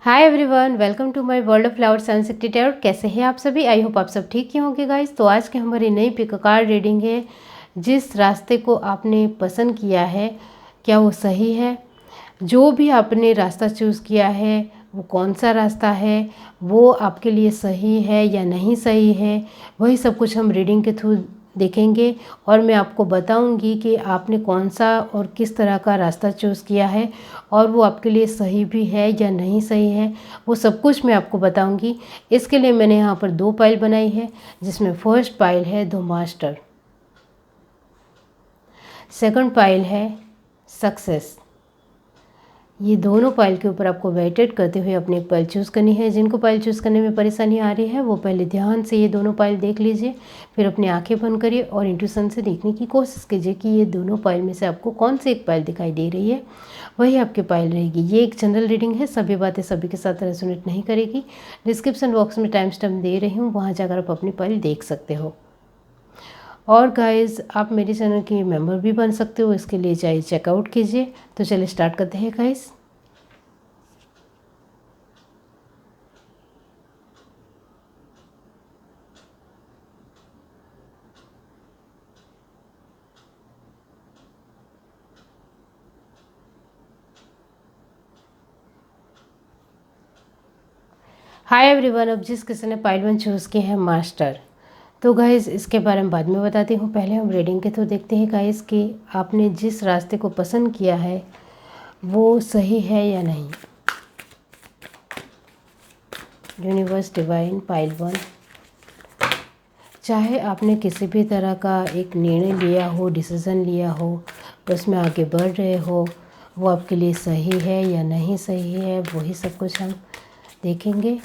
Hi everyone, welcome to my world of flower science attitude. कैसे हैं आप सभी? आई होप आप सब ठीक ही होंगे गाइस। तो आज की हमारी नई पिक कार्ड रीडिंग है। जिस रास्ते को आपने पसंद किया है, क्या वो सही है? जो भी आपने रास्ता चूज़ किया है, वो कौन सा रास्ता है, वो आपके लिए सही है या नहीं सही है, वही सब कुछ हम रीडिंग के थ्रू देखेंगे। और मैं आपको बताऊंगी कि आपने कौन सा और किस तरह का रास्ता चूज़ किया है और वो आपके लिए सही भी है या नहीं सही है, वो सब कुछ मैं आपको बताऊंगी। इसके लिए मैंने यहाँ पर 2 पाइल बनाई है, जिसमें फर्स्ट पाइल है द मास्टर, सेकंड पाइल है सक्सेस। ये दोनों पाइल के ऊपर आपको वेटेड करते हुए अपनी एक पाइल चूज़ करनी है। जिनको पाइल चूज़ करने में परेशानी आ रही है वो पहले ध्यान से ये दोनों पाइल देख लीजिए, फिर अपनी आंखें बंद करिए और इंट्यूशन से देखने की कोशिश कीजिए कि ये दोनों पाइल में से आपको कौन सी एक पाइल दिखाई दे रही है, वही आपकी पाइल रहेगी। ये एक जनरल रीडिंग है, सभी बातें सभी के साथ रेजोनेट नहीं करेगी। डिस्क्रिप्शन बॉक्स में टाइम स्टैम्प दे रही हूँ, वहाँ जाकर आप अपनी पाइल देख सकते हो। और गाइस, आप मेरे चैनल के मेंबर भी बन सकते हो, इसके लिए चाहिए चेकआउट कीजिए। तो चलिए स्टार्ट करते हैं गाइस। हाय एवरीवन, अब जिस किसी ने पाइल 1 चूज़ की है मास्टर, तो गाइस इसके बारे में बाद में बताती हूँ। पहले हम रीडिंग के थ्रू देखते हैं गाइस कि आपने जिस रास्ते को पसंद किया है वो सही है या नहीं। यूनिवर्स डिवाइन पाइल 1, चाहे आपने किसी भी तरह का एक निर्णय लिया हो, डिसीज़न लिया हो, उसमें आगे बढ़ रहे हो, वो आपके लिए सही है या नहीं सही है, वही सब कुछ हम देखेंगे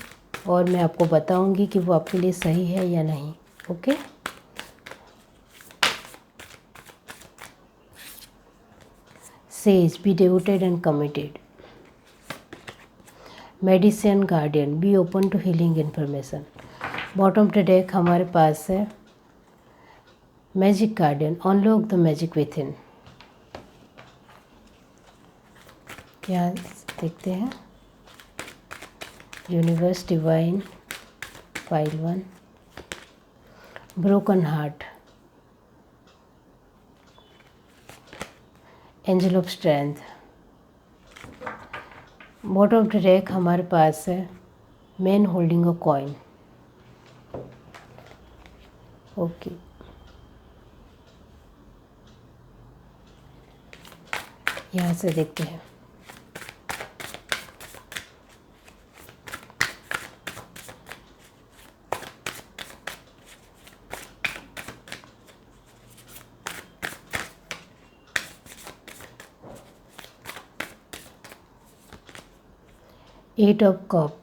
और मैं आपको बताऊंगी कि वो आपके लिए सही है या नहीं। Okay, sage be devoted and committed. Medicine guardian be open to healing information. Bottom of the deck हमारे पास है magic guardian, unlock the magic within. क्या देखते हैं? Universe divine pile 1, broken heart, angel of strength. Bottom of the deck हमारे पास है man holding a coin. Okay, यहाँ से देखते हैं। Eight of cups,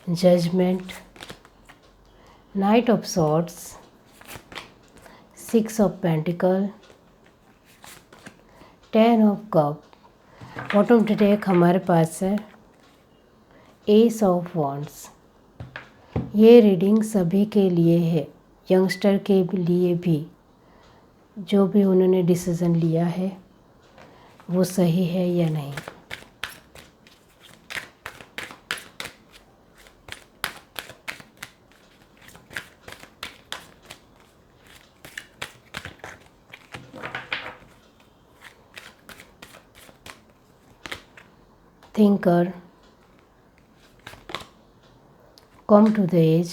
judgement, knight of swords, 6 of pentacle, 10 of cup. Bottom of the deck हमारे पास है एस ऑफ वॉन्ड्स। ये रीडिंग सभी के लिए है, यंगस्टर के लिए भी। जो भी उन्होंने डिसीज़न लिया है वो सही है या नहीं। Thinker, come to the age,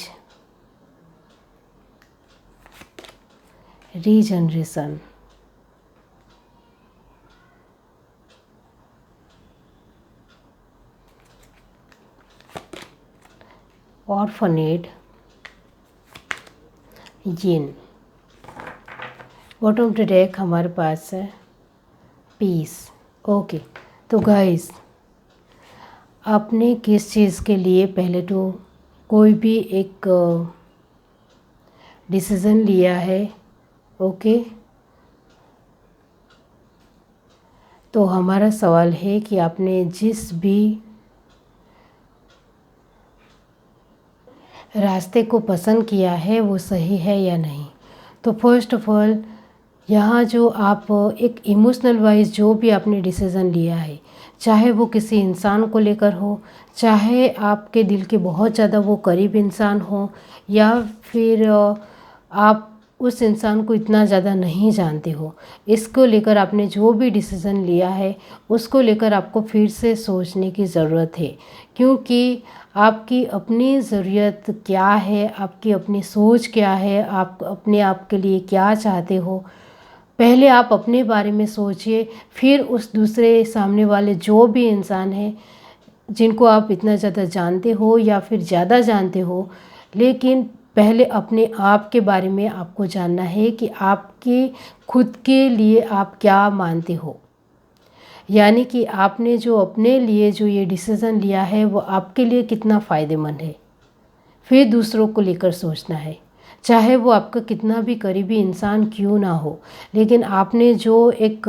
regeneration, orphanage, yin। Bottom of the deck हमारे पास है पीस। ओके, तो गाइस, आपने किस चीज़ के लिए पहले तो कोई भी एक डिसीज़न लिया है, ओके, तो हमारा सवाल है कि आपने जिस भी रास्ते को पसंद किया है वो सही है या नहीं। तो फर्स्ट ऑफ ऑल यहाँ जो आप एक इमोशनल वाइज जो भी आपने डिसीज़न लिया है, चाहे वो किसी इंसान को लेकर हो, चाहे आपके दिल के बहुत ज़्यादा वो करीब इंसान हो, या फिर आप उस इंसान को इतना ज़्यादा नहीं जानते हो, इसको लेकर आपने जो भी डिसीज़न लिया है उसको लेकर आपको फिर से सोचने की ज़रूरत है। क्योंकि आपकी अपनी ज़रूरत क्या है, आपकी अपनी सोच क्या है, आप अपने आप के लिए क्या चाहते हो, पहले आप अपने बारे में सोचिए। फिर उस दूसरे सामने वाले जो भी इंसान है जिनको आप इतना ज़्यादा जानते हो या फिर ज़्यादा जानते हो, लेकिन पहले अपने आप के बारे में आपको जानना है कि आपके खुद के लिए आप क्या मानते हो। यानी कि आपने जो अपने लिए जो ये डिसीज़न लिया है वो आपके लिए कितना फ़ायदेमंद है, फिर दूसरों को लेकर सोचना है। चाहे वो आपका कितना भी करीबी इंसान क्यों ना हो, लेकिन आपने जो एक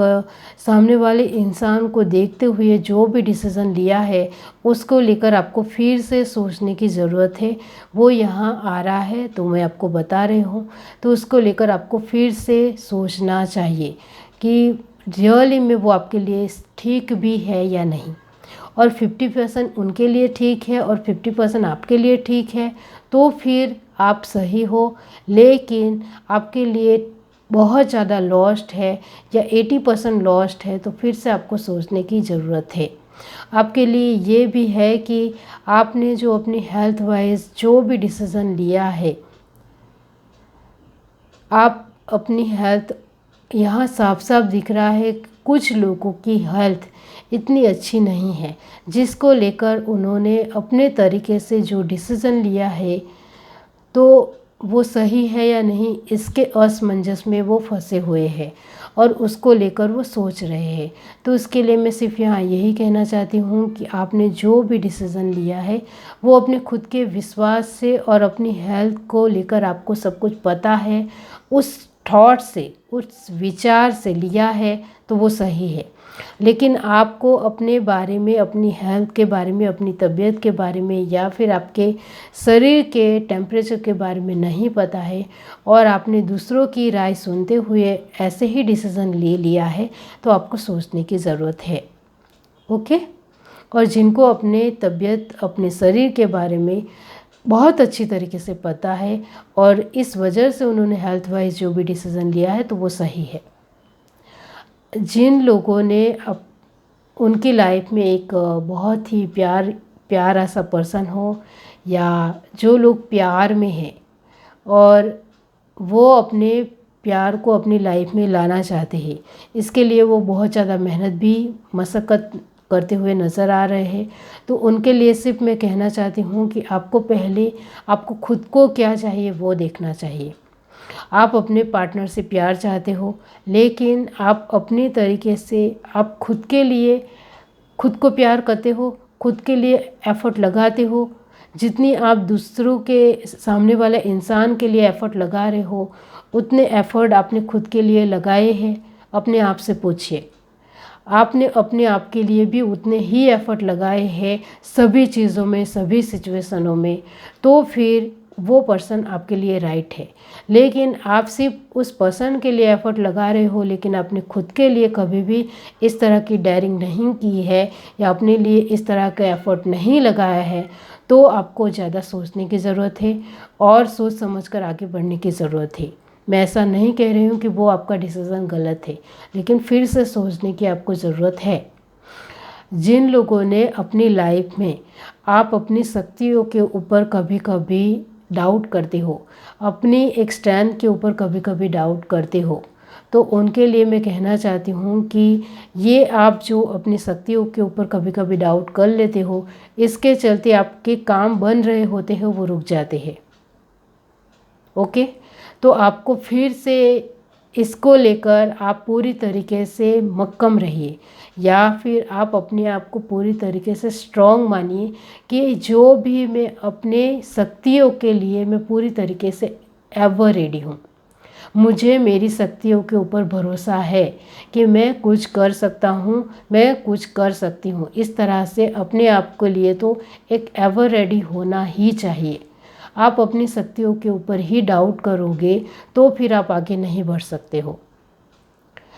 सामने वाले इंसान को देखते हुए जो भी डिसीज़न लिया है उसको लेकर आपको फिर से सोचने की ज़रूरत है। वो यहाँ आ रहा है तो मैं आपको बता रही हूँ, तो उसको लेकर आपको फिर से सोचना चाहिए कि रियली में वो आपके लिए ठीक भी है या नहीं। और 50% उनके लिए ठीक है और 50% आपके लिए ठीक है, तो फिर आप सही हो। लेकिन आपके लिए बहुत ज़्यादा लॉस्ट है या 80% लॉस्ट है, तो फिर से आपको सोचने की ज़रूरत है। आपके लिए ये भी है कि आपने जो अपनी हेल्थ वाइज जो भी डिसीज़न लिया है, आप अपनी हेल्थ, यहाँ साफ साफ दिख रहा है कुछ लोगों की हेल्थ इतनी अच्छी नहीं है, जिसको लेकर उन्होंने अपने तरीके से जो डिसीज़न लिया है तो वो सही है या नहीं, इसके असमंजस में वो फंसे हुए हैं और उसको लेकर वो सोच रहे हैं। तो उसके लिए मैं सिर्फ यहाँ यही कहना चाहती हूँ कि आपने जो भी डिसीज़न लिया है वो अपने खुद के विश्वास से और अपनी हेल्थ को लेकर आपको सब कुछ पता है, उस थॉट से, उस विचार से लिया है, तो वो सही है। लेकिन आपको अपने बारे में, अपनी हेल्थ के बारे में, अपनी तबीयत के बारे में या फिर आपके शरीर के टेम्परेचर के बारे में नहीं पता है और आपने दूसरों की राय सुनते हुए ऐसे ही डिसीज़न ले लिया है, तो आपको सोचने की ज़रूरत है। ओके। और जिनको अपने तबीयत, अपने शरीर के बारे में बहुत अच्छी तरीके से पता है और इस वजह से उन्होंने हेल्थ वाइज जो भी डिसीज़न लिया है तो वो सही है। जिन लोगों ने उनकी लाइफ में एक बहुत ही प्यारा सा पर्सन हो, या जो लोग प्यार में हैं और वो अपने प्यार को अपनी लाइफ में लाना चाहते हैं, इसके लिए वो बहुत ज़्यादा मेहनत भी, मशक्क़त करते हुए नज़र आ रहे हैं, तो उनके लिए सिर्फ मैं कहना चाहती हूँ कि आपको पहले आपको खुद को क्या चाहिए वो देखना चाहिए। आप अपने पार्टनर से प्यार चाहते हो, लेकिन आप अपनी तरीके से आप खुद के लिए खुद को प्यार करते हो, खुद के लिए एफ़र्ट लगाते हो। जितनी आप दूसरों के सामने वाले इंसान के लिए एफ़र्ट लगा रहे हो, उतने एफ़र्ट आपने खुद के लिए लगाए हैं? अपने आप से पूछिए। आपने अपने आप के लिए भी उतने ही एफ़र्ट लगाए हैं सभी चीज़ों में, सभी सिचुएशनों में, तो फिर वो पर्सन आपके लिए राइट है। लेकिन आप सिर्फ उस पर्सन के लिए एफ़र्ट लगा रहे हो, लेकिन आपने खुद के लिए कभी भी इस तरह की डेयरिंग नहीं की है या अपने लिए इस तरह का एफ़र्ट नहीं लगाया है, तो आपको ज़्यादा सोचने की ज़रूरत है और सोच समझकर आगे बढ़ने की ज़रूरत है। मैं ऐसा नहीं कह रही हूँ कि वो आपका डिसीज़न गलत है, लेकिन फिर से सोचने की आपको ज़रूरत है। जिन लोगों ने अपनी लाइफ में, आप अपनी शक्तियों के ऊपर कभी कभी डाउट करते हो, अपनी एक स्ट्रेंथ के ऊपर कभी कभी डाउट करते हो, तो उनके लिए मैं कहना चाहती हूँ कि ये आप जो अपनी शक्तियों के ऊपर कभी कभी डाउट कर लेते हो, इसके चलते आपके काम बन रहे होते हैं वो रुक जाते हैं। ओके। तो आपको फिर से इसको लेकर आप पूरी तरीके से मक्कम रहिए, या फिर आप अपने आप को पूरी तरीके से स्ट्रॉन्ग मानिए कि जो भी मैं अपने शक्तियों के लिए मैं पूरी तरीके से एवर रेडी हूँ। मुझे मेरी शक्तियों के ऊपर भरोसा है कि मैं कुछ कर सकता हूँ, मैं कुछ कर सकती हूँ। इस तरह से अपने आप के लिए तो एक एवर रेडी होना ही चाहिए। आप अपनी शक्तियों के ऊपर ही डाउट करोगे तो फिर आप आगे नहीं बढ़ सकते हो।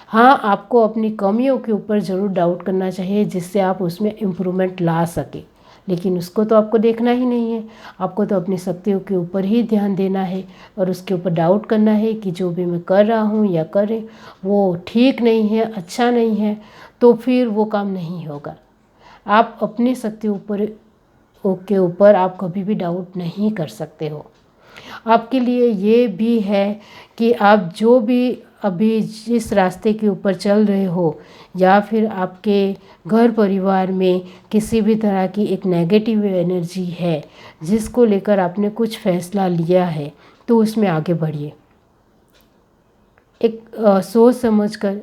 हाँ, आपको अपनी कमियों के ऊपर ज़रूर डाउट करना चाहिए जिससे आप उसमें इम्प्रूवमेंट ला सकें, लेकिन उसको तो आपको देखना ही नहीं है। आपको तो अपनी शक्तियों के ऊपर ही ध्यान देना है और उसके ऊपर डाउट करना है कि जो भी मैं कर रहा हूँ या करें वो ठीक नहीं है, अच्छा नहीं है, तो फिर वो काम नहीं होगा। आप अपनी शक्तियों के ऊपर आप कभी भी डाउट नहीं कर सकते हो। आपके लिए ये भी है कि आप जो भी अभी जिस रास्ते के ऊपर चल रहे हो या फिर आपके घर परिवार में किसी भी तरह की एक नेगेटिव एनर्जी है जिसको लेकर आपने कुछ फैसला लिया है, तो उसमें आगे बढ़िए। एक सोच समझकर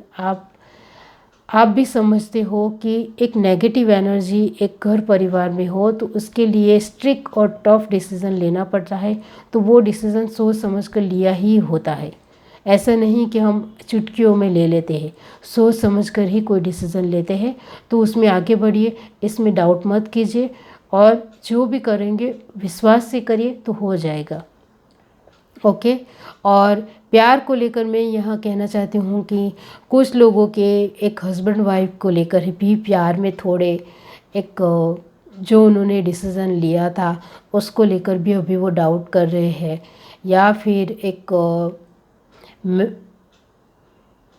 आप भी समझते हो कि एक नेगेटिव एनर्जी एक घर परिवार में हो तो उसके लिए स्ट्रिक्ट और टफ डिसीज़न लेना पड़ता है, तो वो डिसीज़न सोच समझ कर लिया ही होता है। ऐसा नहीं कि हम चुटकियों में ले लेते हैं, सोच समझ कर ही कोई डिसीज़न लेते हैं। तो उसमें आगे बढ़िए, इसमें डाउट मत कीजिए और जो भी करेंगे विश्वास से करिए तो हो जाएगा। ओके। और प्यार को लेकर मैं यहाँ कहना चाहती हूँ कि कुछ लोगों के एक हस्बैंड वाइफ को लेकर भी प्यार में थोड़े एक जो उन्होंने डिसीज़न लिया था उसको लेकर भी अभी वो डाउट कर रहे हैं, या फिर एक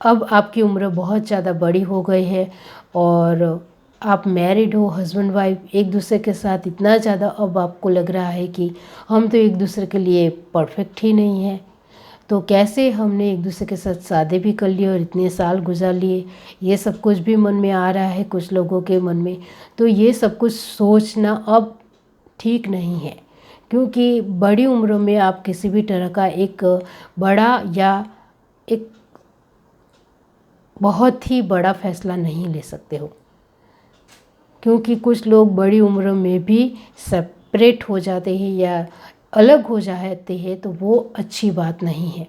अब आपकी उम्र बहुत ज़्यादा बड़ी हो गई है और आप मैरिड हो, हस्बैंड वाइफ एक दूसरे के साथ इतना ज़्यादा अब आपको लग रहा है कि हम तो एक दूसरे के लिए परफेक्ट ही नहीं है, तो कैसे हमने एक दूसरे के साथ शादी भी कर ली और इतने साल गुजार लिए, ये सब कुछ भी मन में आ रहा है कुछ लोगों के मन में। तो ये सब कुछ सोचना अब ठीक नहीं है, क्योंकि बड़ी उम्र में आप किसी भी तरह का एक बड़ा या एक बहुत ही बड़ा फैसला नहीं ले सकते हो, क्योंकि कुछ लोग बड़ी उम्र में भी सेपरेट हो जाते हैं या अलग हो जाते हैं, तो वो अच्छी बात नहीं है।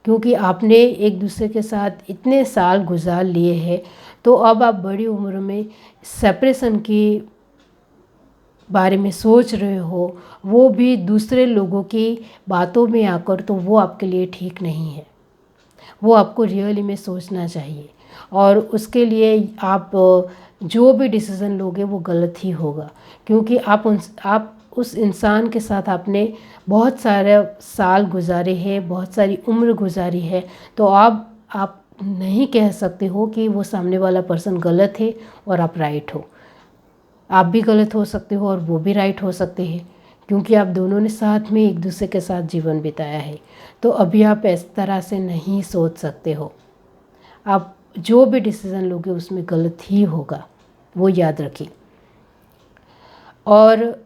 क्योंकि आपने एक दूसरे के साथ इतने साल गुजार लिए हैं, तो अब आप बड़ी उम्र में सेपरेशन के बारे में सोच रहे हो, वो भी दूसरे लोगों की बातों में आकर, तो वो आपके लिए ठीक नहीं है। वो आपको रियली में सोचना चाहिए और उसके लिए आप जो भी डिसीज़न लोगे वो गलत ही होगा, क्योंकि आप उस इंसान के साथ आपने बहुत सारे साल गुजारे हैं, बहुत सारी उम्र गुजारी है, तो आप नहीं कह सकते हो कि वो सामने वाला पर्सन गलत है और आप राइट हो। आप भी गलत हो सकते हो और वो भी राइट हो सकते हैं, क्योंकि आप दोनों ने साथ में एक दूसरे के साथ जीवन बिताया है। तो अभी आप इस तरह से नहीं सोच सकते हो। आप जो भी डिसीज़न लोगे उसमें गलत ही होगा, वो याद रखिए। और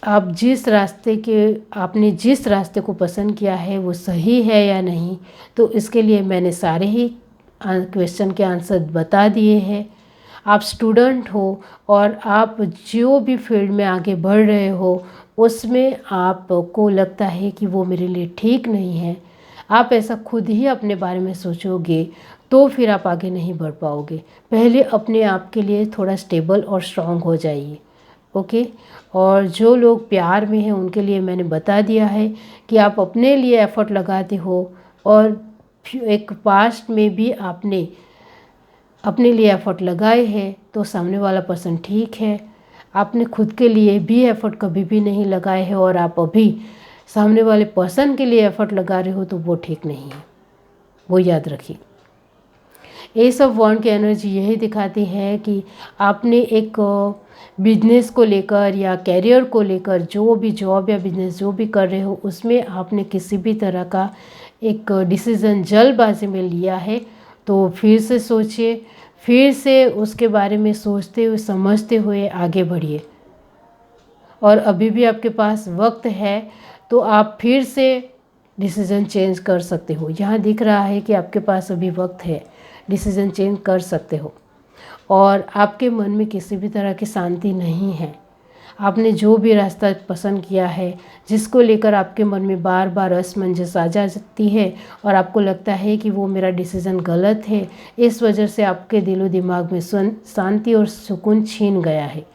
आपने जिस रास्ते को पसंद किया है वो सही है या नहीं, तो इसके लिए मैंने सारे ही क्वेश्चन के आंसर बता दिए हैं। आप स्टूडेंट हो और आप जो भी फील्ड में आगे बढ़ रहे हो उसमें आपको लगता है कि वो मेरे लिए ठीक नहीं है, आप ऐसा खुद ही अपने बारे में सोचोगे तो फिर आप आगे नहीं बढ़ पाओगे। पहले अपने आप के लिए थोड़ा स्टेबल और स्ट्रांग हो जाइए। ओके। और जो लोग प्यार में हैं उनके लिए मैंने बता दिया है कि आप अपने लिए एफर्ट लगाते हो और एक पास्ट में भी आपने अपने लिए एफर्ट लगाए हैं, तो सामने वाला पर्सन ठीक है। आपने खुद के लिए भी एफर्ट कभी भी नहीं लगाए हैं और आप अभी सामने वाले पर्सन के लिए एफर्ट लगा रहे हो, तो वो ठीक नहीं है, वो याद रखिए। एस ऑफ वॉन्ड की एनर्जी यही दिखाती है कि आपने एक बिजनेस को लेकर या कैरियर को लेकर जो भी जॉब या बिजनेस जो भी कर रहे हो उसमें आपने किसी भी तरह का एक डिसीज़न जल्दबाजी में लिया है, तो फिर से सोचिए, फिर से उसके बारे में सोचते हुए समझते हुए आगे बढ़िए। और अभी भी आपके पास वक्त है तो आप फिर से डिसीज़न चेंज कर सकते हो। यहाँ दिख रहा है कि आपके पास अभी वक्त है, डिसीज़न चेंज कर सकते हो और आपके मन में किसी भी तरह की शांति नहीं है। आपने जो भी रास्ता पसंद किया है, जिसको लेकर आपके मन में बार बार असमंजस आ जाती है और आपको लगता है कि वो मेरा डिसीज़न गलत है, इस वजह से आपके दिलो दिमाग में शांति और सुकून छीन गया है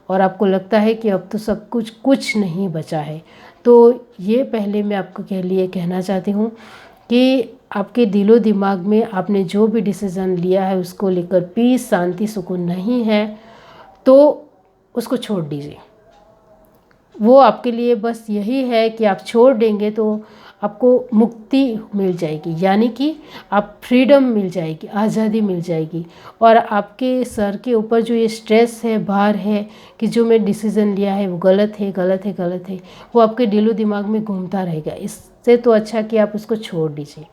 और आपको लगता है कि अब तो सब कुछ नहीं बचा है। तो ये पहले मैं आपको कहना चाहती हूँ कि आपके दिलो दिमाग में आपने जो भी डिसीज़न लिया है उसको लेकर पीस, शांति, सुकून नहीं है तो उसको छोड़ दीजिए। वो आपके लिए बस यही है कि आप छोड़ देंगे तो आपको मुक्ति मिल जाएगी, यानी कि आप फ्रीडम मिल जाएगी, आज़ादी मिल जाएगी। और आपके सर के ऊपर जो ये स्ट्रेस है, भार है कि जो मैं डिसीज़न लिया है वो गलत है, गलत है, गलत है, वो आपके दिलो दिमाग में घूमता रहेगा। इससे तो अच्छा कि आप उसको छोड़ दीजिए,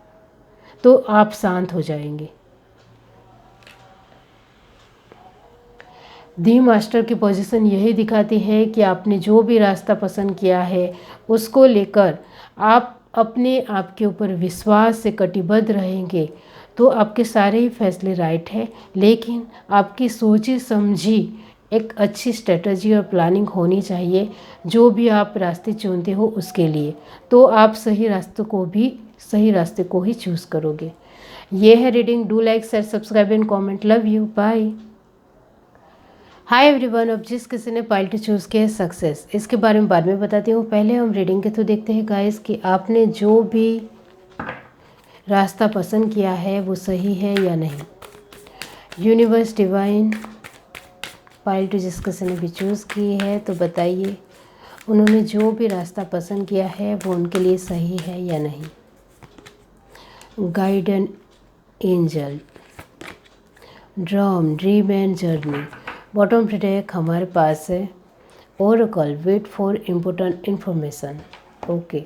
तो आप शांत हो जाएंगे। दी मास्टर की पोजीशन यही दिखाती है कि आपने जो भी रास्ता पसंद किया है उसको लेकर आप अपने आप के ऊपर विश्वास से कटिबद्ध रहेंगे तो आपके सारे ही फैसले राइट है। लेकिन आपकी सोची समझी एक अच्छी स्ट्रेटजी और प्लानिंग होनी चाहिए जो भी आप रास्ते चुनते हो उसके लिए, तो आप सही रास्ते को ही चूज़ करोगे। ये है reading. Do like, share, subscribe and comment. Love you, bye. Hi everyone. अब जिस किसी ने पाइल टू चूज़ किया सक्सेस, इसके बारे में बाद में बताती हूँ। पहले हम रीडिंग के थ्रू देखते हैं गाइस कि आपने जो भी रास्ता पसंद किया है वो सही है या नहीं। यूनिवर्स, डिवाइन, पाइल टू जिस किसी ने भी चूज़ की है तो बताइए उन्होंने जो भी रास्ता पसंद किया है वो उनके लिए सही है या नहीं। Guide and angel, drum, dream and journey. Bottom deck हमारे पास है oracle, wait for important information. Okay,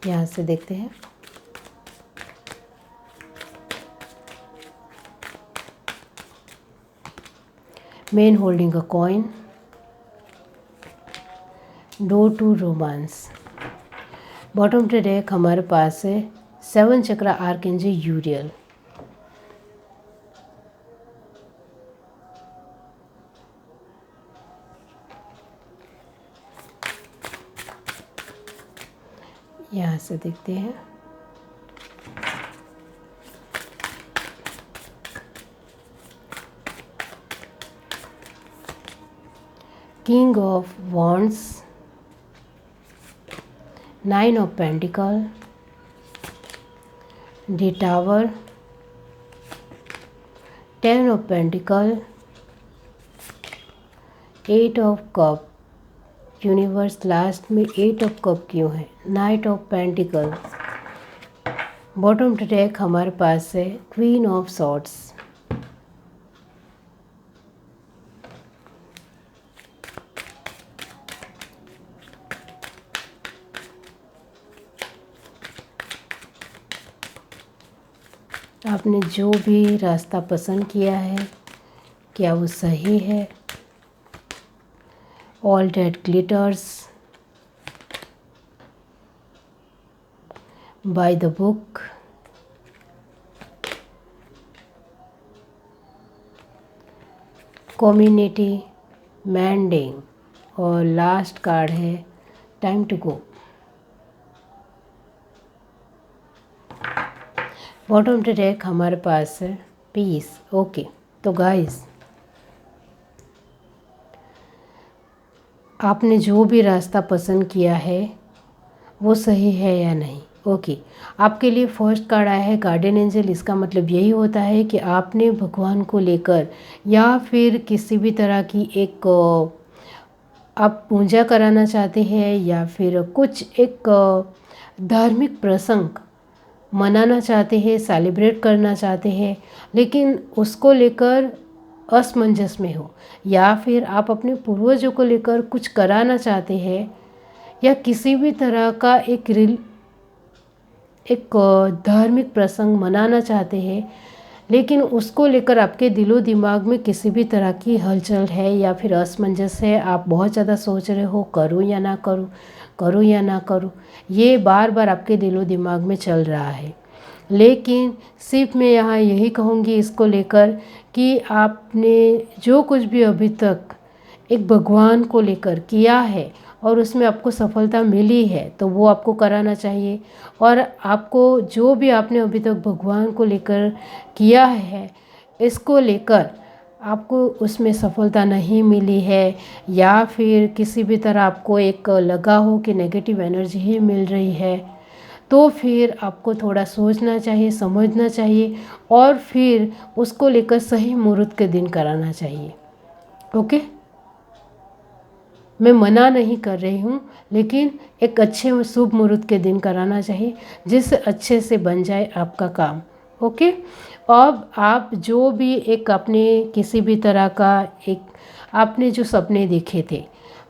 यहाँ से देखते हैं। Man holding a coin, door to romance. Bottom deck हमारे पास है 7 चक्रा आर्कएंजल यूरियल। यहाँ से देखते हैं। King of wands, 9 of pentacle, the tower, 10 of pentacle, 8 of cup. Universe last में 8 ऑफ कप क्यों है? Night of pentacle. Bottom deck हमारे पास है क्वीन ऑफ सॉर्ड्स। आपने जो भी रास्ता पसंद किया है क्या वो सही है? All that glitters, by the book, community, mending और लास्ट कार्ड है time to go. Bottom deck हमारे पास है पीस। ओके, तो गाइस आपने जो भी रास्ता पसंद किया है वो सही है या नहीं। ओके, आपके लिए फर्स्ट कार्ड आया है गार्डियन एंजल। इसका मतलब यही होता है कि आपने भगवान को लेकर या फिर किसी भी तरह की एक आप पूजा कराना चाहते हैं या फिर कुछ एक धार्मिक प्रसंग मनाना चाहते हैं, सेलिब्रेट करना चाहते हैं, लेकिन उसको लेकर असमंजस में हो, या फिर आप अपने पूर्वजों को लेकर कुछ कराना चाहते हैं या किसी भी तरह का एक धार्मिक प्रसंग मनाना चाहते हैं, लेकिन उसको लेकर आपके दिलो दिमाग में किसी भी तरह की हलचल है या फिर असमंजस है। आप बहुत ज़्यादा सोच रहे हो करूँ या ना करूँ, करूँ या ना करूँ, ये बार बार आपके दिलो दिमाग में चल रहा है। लेकिन सिर्फ मैं यहाँ यही कहूँगी इसको लेकर कि आपने जो कुछ भी अभी तक एक भगवान को लेकर किया है और उसमें आपको सफलता मिली है तो वो आपको कराना चाहिए। और आपको जो भी आपने अभी तक भगवान को लेकर किया है इसको लेकर आपको उसमें सफलता नहीं मिली है या फिर किसी भी तरह आपको एक लगा हो कि नेगेटिव एनर्जी ही मिल रही है, तो फिर आपको थोड़ा सोचना चाहिए, समझना चाहिए और फिर उसको लेकर सही मुहूर्त के दिन कराना चाहिए। ओके, मैं मना नहीं कर रही हूँ, लेकिन एक अच्छे और शुभ मुहूर्त के दिन कराना चाहिए जिससे अच्छे से बन जाए आपका काम। ओके, अब आप जो भी एक अपने किसी भी तरह का एक आपने जो सपने देखे थे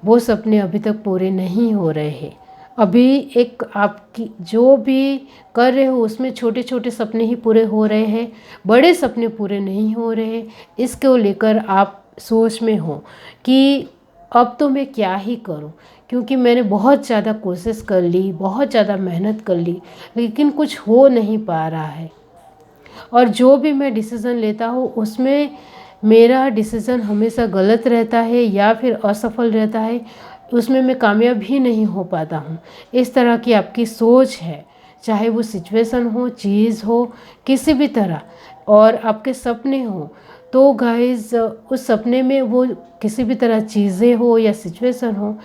वो सपने अभी तक पूरे नहीं हो रहे हैं। अभी एक आपकी जो भी कर रहे हो उसमें छोटे छोटे सपने ही पूरे हो रहे हैं, बड़े सपने पूरे नहीं हो रहे हैं। इसको लेकर आप सोच में हो कि अब तो मैं क्या ही करूं, क्योंकि मैंने बहुत ज़्यादा कोशिश कर ली, बहुत ज़्यादा मेहनत कर ली, लेकिन कुछ हो नहीं पा रहा है। और जो भी मैं डिसीज़न लेता हूँ उसमें मेरा डिसीज़न हमेशा गलत रहता है या फिर असफल रहता है, उसमें मैं कामयाब ही नहीं हो पाता हूँ। इस तरह की आपकी सोच है, चाहे वो सिचुएशन हो, चीज़ हो, किसी भी तरह, और आपके सपने हो। तो गाइस उस सपने में वो किसी भी तरह चीज़ें हो या सिचुएशन हो,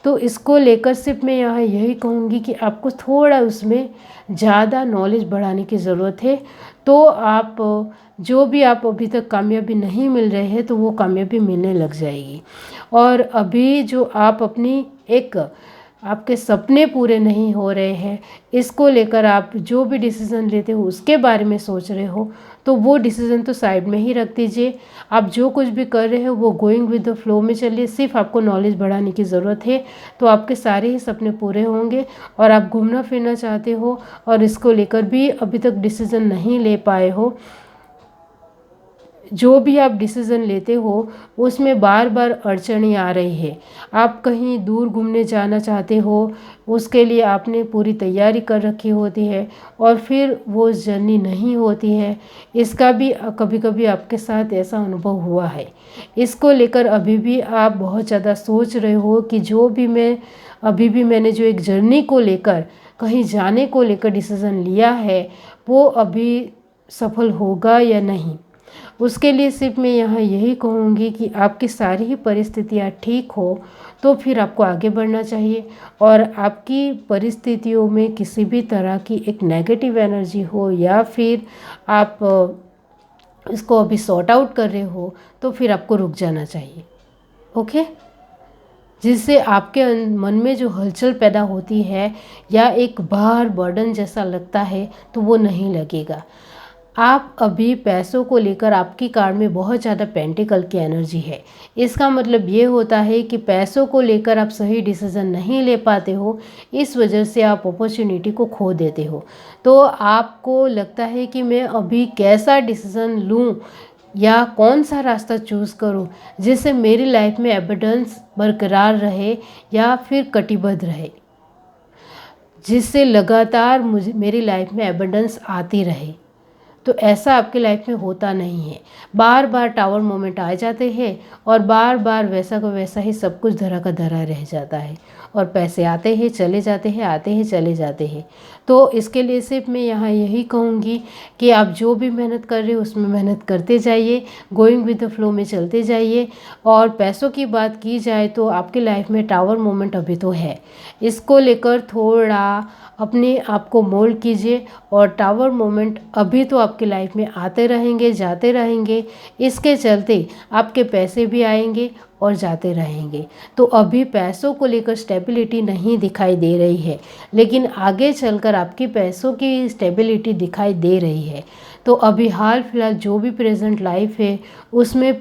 तो इसको लेकर सिर्फ मैं यहाँ यही कहूँगी कि आपको थोड़ा उसमें ज़्यादा नॉलेज बढ़ाने की ज़रूरत है। तो आप जो भी आप अभी तक कामयाबी नहीं मिल रहे हैं तो वो कामयाबी मिलने लग जाएगी। और अभी जो आप अपनी एक आपके सपने पूरे नहीं हो रहे हैं, इसको लेकर आप जो भी डिसीज़न लेते हो उसके बारे में सोच रहे हो, तो वो डिसीज़न तो साइड में ही रख दीजिए। आप जो कुछ भी कर रहे हो वो गोइंग विद द फ्लो में चलिए। सिर्फ आपको नॉलेज बढ़ाने की ज़रूरत है, तो आपके सारे ही सपने पूरे होंगे। और आप घूमना फिरना चाहते हो और इसको लेकर भी अभी तक डिसीज़न नहीं ले पाए हो, जो भी आप डिसीज़न लेते हो उसमें बार बार अड़चनें आ रही है। आप कहीं दूर घूमने जाना चाहते हो, उसके लिए आपने पूरी तैयारी कर रखी होती है और फिर वो जर्नी नहीं होती है। इसका भी कभी कभी आपके साथ ऐसा अनुभव हुआ है। इसको लेकर अभी भी आप बहुत ज़्यादा सोच रहे हो कि जो भी मैंने जो एक जर्नी को लेकर, कहीं जाने को लेकर डिसीज़न लिया है वो अभी सफल होगा या नहीं। उसके लिए सिर्फ मैं यहाँ यही कहूँगी कि आपकी सारी ही परिस्थितियाँ ठीक हो तो फिर आपको आगे बढ़ना चाहिए। और आपकी परिस्थितियों में किसी भी तरह की एक नेगेटिव एनर्जी हो या फिर आप इसको अभी सॉर्ट आउट कर रहे हो, तो फिर आपको रुक जाना चाहिए। ओके, जिससे आपके मन में जो हलचल पैदा होती है या एक भार बर्डन जैसा लगता है तो वो नहीं लगेगा। आप अभी पैसों को लेकर आपकी कार्ड में बहुत ज़्यादा पेंटिकल की एनर्जी है। इसका मतलब ये होता है कि पैसों को लेकर आप सही डिसीज़न नहीं ले पाते हो, इस वजह से आप अपॉर्चुनिटी को खो देते हो। तो आपको लगता है कि मैं अभी कैसा डिसीज़न लूँ या कौन सा रास्ता चूज़ करूँ जिससे मेरी लाइफ में एबंडेंस बरकरार रहे या फिर कटिबद्ध रहे, जिससे लगातार मेरी लाइफ में एबंडेंस आती रहे। तो ऐसा आपकी लाइफ में होता नहीं है। बार बार टावर मोमेंट आ जाते हैं और बार बार वैसा का वैसा ही सब कुछ धरा का धरा रह जाता है और पैसे आते हैं चले जाते हैं, आते हैं चले जाते हैं। तो इसके लिए सिर्फ मैं यहाँ यही कहूँगी कि आप जो भी मेहनत कर रहे हो उसमें मेहनत करते जाइए, गोइंग विद द फ्लो में चलते जाइए। और पैसों की बात की जाए तो आपकी लाइफ में टावर मोमेंट अभी तो है, इसको लेकर थोड़ा अपने आप को मोल्ड कीजिए। और टावर मोमेंट अभी तो आपकी लाइफ में आते रहेंगे, जाते रहेंगे, इसके चलते आपके पैसे भी आएंगे और जाते रहेंगे। तो अभी पैसों को लेकर स्टेबिलिटी नहीं दिखाई दे रही है, लेकिन आगे चलकर आपकी पैसों की स्टेबिलिटी दिखाई दे रही है। तो अभी हाल फिलहाल जो भी प्रेजेंट लाइफ है उसमें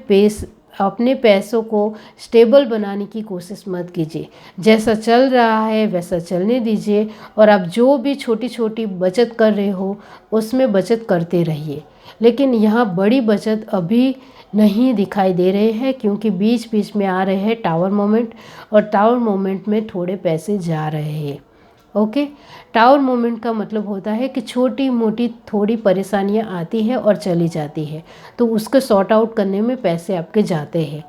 अपने पैसों को स्टेबल बनाने की कोशिश मत कीजिए। जैसा चल रहा है वैसा चलने दीजिए और आप जो भी छोटी छोटी बचत कर रहे हो उसमें बचत करते रहिए। लेकिन यहाँ बड़ी बचत अभी नहीं दिखाई दे रहे हैं, क्योंकि बीच बीच में आ रहे हैं टावर मोमेंट और टावर मोमेंट में थोड़े पैसे जा रहे हैं। ओके, टावर मोमेंट का मतलब होता है कि छोटी मोटी थोड़ी परेशानियां आती है और चली जाती है, तो उसको सॉर्ट आउट करने में पैसे आपके जाते हैं।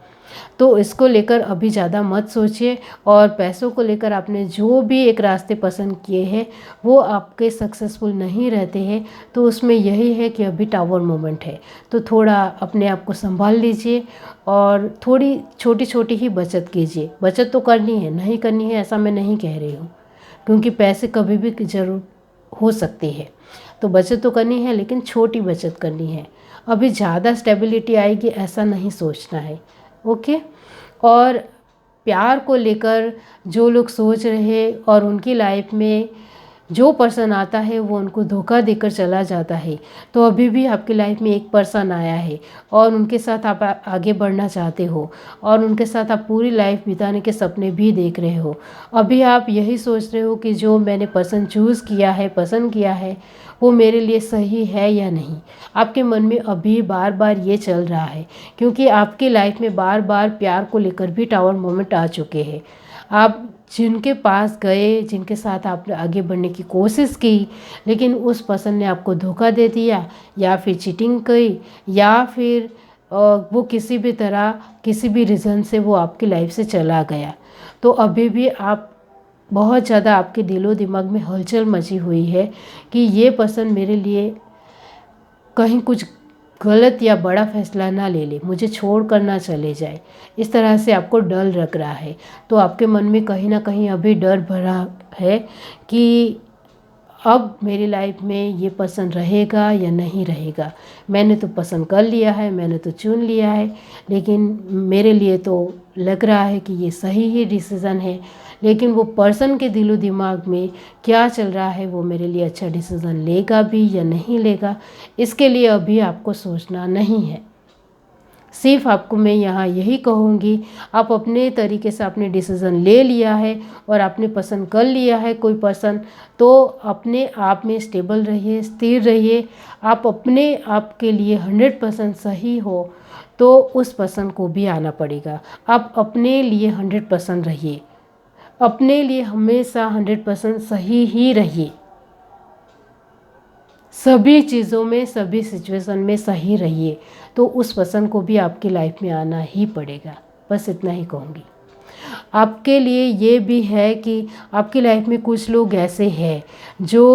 तो इसको लेकर अभी ज़्यादा मत सोचिए। और पैसों को लेकर आपने जो भी एक रास्ते पसंद किए हैं वो आपके सक्सेसफुल नहीं रहते हैं, तो उसमें यही है कि अभी टावर मोमेंट है। तो थोड़ा अपने आप को संभाल लीजिए और थोड़ी छोटी छोटी ही बचत कीजिए। बचत तो करनी है, नहीं करनी है ऐसा मैं नहीं कह रही हूँ, क्योंकि पैसे कभी भी ज़रूर हो सकती है। तो बचत तो करनी है, लेकिन छोटी बचत करनी है। अभी ज़्यादा स्टेबिलिटी आएगी ऐसा नहीं सोचना है। ओके। और प्यार को लेकर जो लोग सोच रहे और उनकी लाइफ में जो पर्सन आता है वो उनको धोखा देकर चला जाता है, तो अभी भी आपकी लाइफ में एक पर्सन आया है और उनके साथ आप आगे बढ़ना चाहते हो और उनके साथ आप पूरी लाइफ बिताने के सपने भी देख रहे हो। अभी आप यही सोच रहे हो कि जो मैंने पर्सन चूज़ किया है, पसंद किया है, वो मेरे लिए सही है या नहीं। आपके मन में अभी बार बार ये चल रहा है, क्योंकि आपकी लाइफ में बार बार प्यार को लेकर भी टावर मोमेंट आ चुके हैं। आप जिनके पास गए, जिनके साथ आपने आगे बढ़ने की कोशिश की, लेकिन उस पर्सन ने आपको धोखा दे दिया या फिर चीटिंग की या फिर वो किसी भी तरह किसी भी रीज़न से वो आपकी लाइफ से चला गया। तो अभी भी आप बहुत ज़्यादा आपके दिलो दिमाग में हलचल मची हुई है कि ये पर्सन मेरे लिए कहीं कुछ गलत या बड़ा फैसला ना ले ले, मुझे छोड़ कर ना चले जाए। इस तरह से आपको डर लग रहा है। तो आपके मन में कहीं ना कहीं अभी डर भरा है कि अब मेरी लाइफ में ये पसंद रहेगा या नहीं रहेगा। मैंने तो पसंद कर लिया है, मैंने तो चुन लिया है, लेकिन मेरे लिए तो लग रहा है कि ये सही ही डिसीज़न है। लेकिन वो पर्सन के दिलो दिमाग में क्या चल रहा है, वो मेरे लिए अच्छा डिसीज़न लेगा भी या नहीं लेगा, इसके लिए अभी आपको सोचना नहीं है। सिर्फ आपको मैं यहाँ यही कहूँगी, आप अपने तरीके से आपने डिसीज़न ले लिया है और आपने पसंद कर लिया है कोई पर्सन, तो अपने आप में स्टेबल रहिए, स्थिर रहिए। आप अपने आप के लिए 100% सही हो तो उस पर्सन को भी आना पड़ेगा। आप अपने लिए 100% रहिए, अपने लिए हमेशा 100% सही ही रहिए। सभी चीज़ों में, सभी सिचुएशन में सही रहिए, तो उस पर्सन को भी आपकी लाइफ में आना ही पड़ेगा। बस इतना ही कहूँगी। आपके लिए ये भी है कि आपकी लाइफ में कुछ लोग ऐसे हैं जो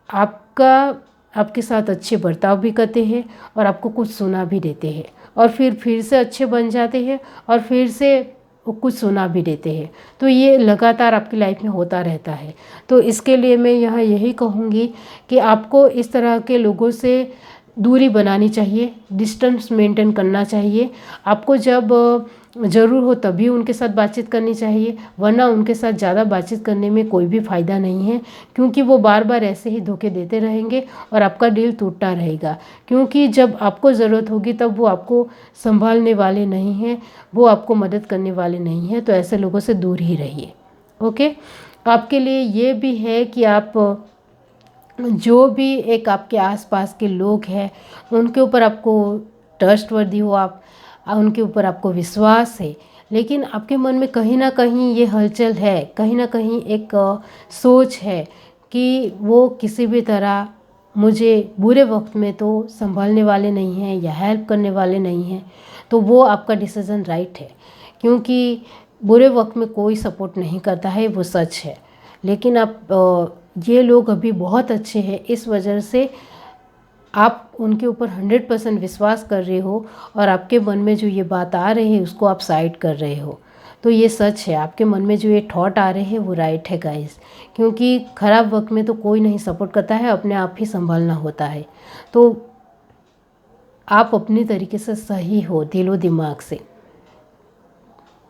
आपके साथ अच्छे बर्ताव भी करते हैं और आपको कुछ सुना भी देते हैं और फिर से अच्छे बन जाते हैं और फिर से वो कुछ सुना भी देते हैं। तो ये लगातार आपकी लाइफ में होता रहता है। तो इसके लिए मैं यहाँ यही कहूँगी कि आपको इस तरह के लोगों से दूरी बनानी चाहिए, डिस्टेंस मेंटेन करना चाहिए। आपको जब ज़रूर हो तभी उनके साथ बातचीत करनी चाहिए, वरना उनके साथ ज़्यादा बातचीत करने में कोई भी फ़ायदा नहीं है, क्योंकि वो बार बार ऐसे ही धोखे देते रहेंगे और आपका दिल टूटता रहेगा। क्योंकि जब आपको ज़रूरत होगी तब वो आपको संभालने वाले नहीं हैं, वो आपको मदद करने वाले नहीं हैं। तो ऐसे लोगों से दूर ही रहिए। ओके। आपके लिए ये भी है कि आप जो भी एक आपके आसपास के लोग हैं उनके ऊपर आपको ट्रस्टवर्दी हो, आप उनके ऊपर आपको विश्वास है, लेकिन आपके मन में कहीं ना कहीं ये हलचल है, कहीं ना कहीं एक सोच है कि वो किसी भी तरह मुझे बुरे वक्त में तो संभालने वाले नहीं हैं या हेल्प करने वाले नहीं हैं। तो वो आपका डिसीज़न राइट है, क्योंकि बुरे वक्त में कोई सपोर्ट नहीं करता है, वो सच है। लेकिन आप ये लोग अभी बहुत अच्छे हैं, इस वजह से आप उनके ऊपर 100% विश्वास कर रहे हो और आपके मन में जो ये बात आ रही है उसको आप साइड कर रहे हो। तो ये सच है, आपके मन में जो ये थॉट आ रहे हैं वो राइट है गाइस, क्योंकि ख़राब वक्त में तो कोई नहीं सपोर्ट करता है, अपने आप ही संभालना होता है। तो आप अपनी तरीके से सही हो दिलो दिमाग से,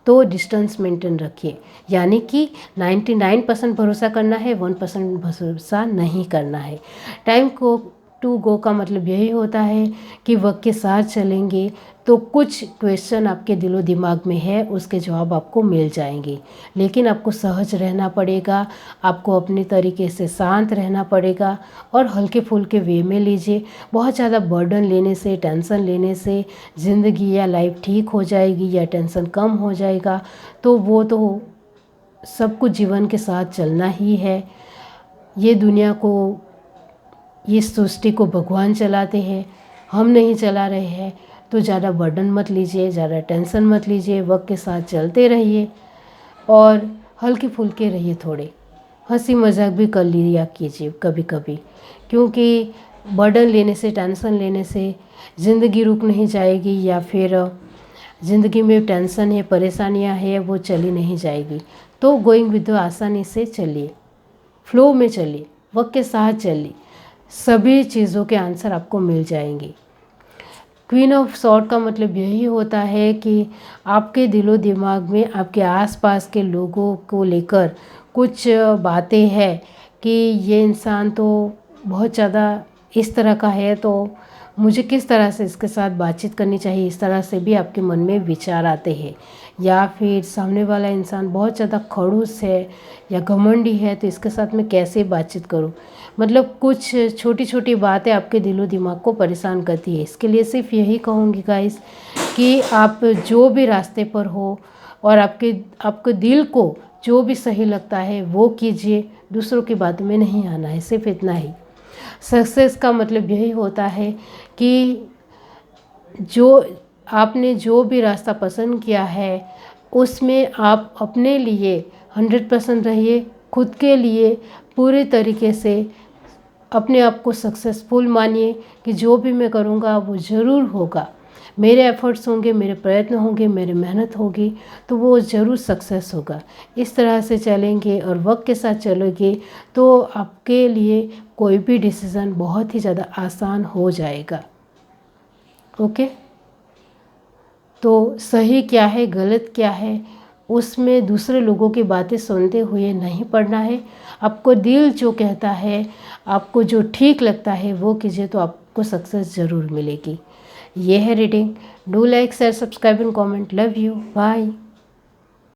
तो डिस्टेंस मेंटेन रखिए। यानी कि 99% भरोसा करना है, 1% भरोसा नहीं करना है। टाइम को टू गो का मतलब यही होता है कि वक्त के साथ चलेंगे तो कुछ क्वेश्चन आपके दिलो दिमाग में है उसके जवाब आपको मिल जाएंगे, लेकिन आपको सहज रहना पड़ेगा, आपको अपने तरीके से शांत रहना पड़ेगा और हल्के फुल्के वे में लीजिए। बहुत ज़्यादा बर्डन लेने से, टेंशन लेने से ज़िंदगी या लाइफ ठीक हो जाएगी या टेंशन कम हो जाएगा, तो वो तो सब कुछ जीवन के साथ चलना ही है। ये दुनिया को, ये सृष्टि को भगवान चलाते हैं, हम नहीं चला रहे हैं। तो ज़्यादा बर्डन मत लीजिए, ज़्यादा टेंशन मत लीजिए, वक्त के साथ चलते रहिए और हल्के फुल्के रहिए, थोड़े हंसी मजाक भी कर लिया कीजिए कभी कभी, क्योंकि बर्डन लेने से, टेंशन लेने से ज़िंदगी रुक नहीं जाएगी, या फिर ज़िंदगी में टेंशन है, परेशानियां है, वो चली नहीं जाएगी। तो गोइंग विद द आसानी से चलिए, फ्लो में चलिए, वक्त के साथ चलिए, सभी चीज़ों के आंसर आपको मिल जाएंगे। क्वीन ऑफ सॉर्ड का मतलब यही होता है कि आपके दिलो दिमाग में आपके आसपास के लोगों को लेकर कुछ बातें हैं कि ये इंसान तो बहुत ज़्यादा इस तरह का है, तो मुझे किस तरह से इसके साथ बातचीत करनी चाहिए, इस तरह से भी आपके मन में विचार आते हैं। या फिर सामने वाला इंसान बहुत ज़्यादा खड़ूस है या घमंडी है, तो इसके साथ मैं कैसे बातचीत करूं। मतलब कुछ छोटी छोटी बातें आपके दिलो दिमाग को परेशान करती है। इसके लिए सिर्फ यही कहूँगी गाइस कि आप जो भी रास्ते पर हो और आपके दिल को जो भी सही लगता है वो कीजिए, दूसरों की बातों में नहीं आना है, सिर्फ इतना ही। सक्सेस का मतलब यही होता है कि आपने जो भी रास्ता पसंद किया है उसमें आप अपने लिए 100% रहिए, खुद के लिए पूरे तरीके से अपने आप को सक्सेसफुल मानिए कि जो भी मैं करूँगा वो ज़रूर होगा, मेरे एफर्ट्स होंगे, मेरे प्रयत्न होंगे, मेरी मेहनत होगी, तो वो ज़रूर सक्सेस होगा। इस तरह से चलेंगे और वक्त के साथ चलोगे तो आपके लिए कोई भी डिसीज़न बहुत ही ज़्यादा आसान हो जाएगा। ओके, तो सही क्या है, गलत क्या है, उसमें दूसरे लोगों की बातें सुनते हुए नहीं पड़ना है। आपको दिल जो कहता है, आपको जो ठीक लगता है वो कीजिए, तो आपको सक्सेस ज़रूर मिलेगी। ये है reading. Do like, share, subscribe and comment. Love you, bye.